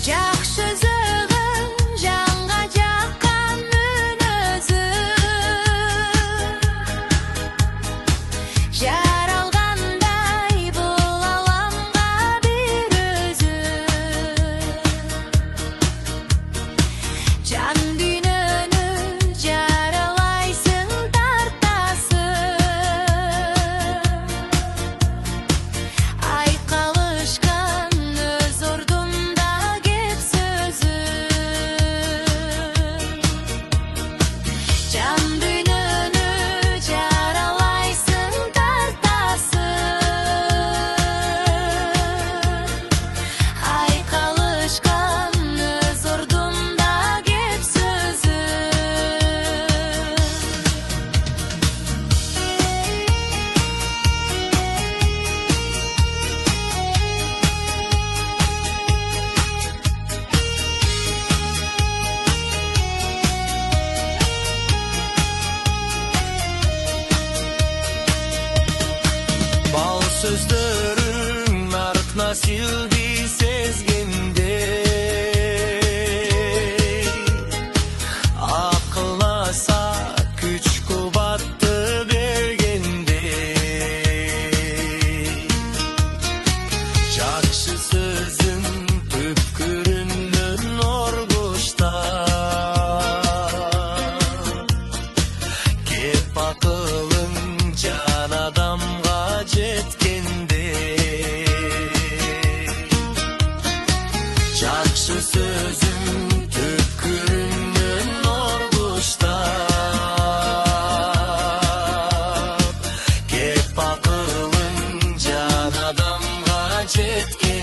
Жакшы сөзүң жанга жаккан мүнөзү, жаралгандай бул аламга бир өзү. Жан дүйнөнү жаралайсың, тартасың. Айкалышкан өз ордумда кеп сөзү. Жан дүйнөнү жаралайсың, тартасың. Айкалышкан өз ордумда кеп сөзү. Бал сөздөрүң наркна силди сезгендей, акыласа күч кубатты бергендей. Жакшы сөзүң түпкүрүндөн оргуштап, кеп акылың жан адамга жеткендей. Жакшы сөзүң түпкүрүндөн оргуштап, кеп акылың жан адамга жеткендей.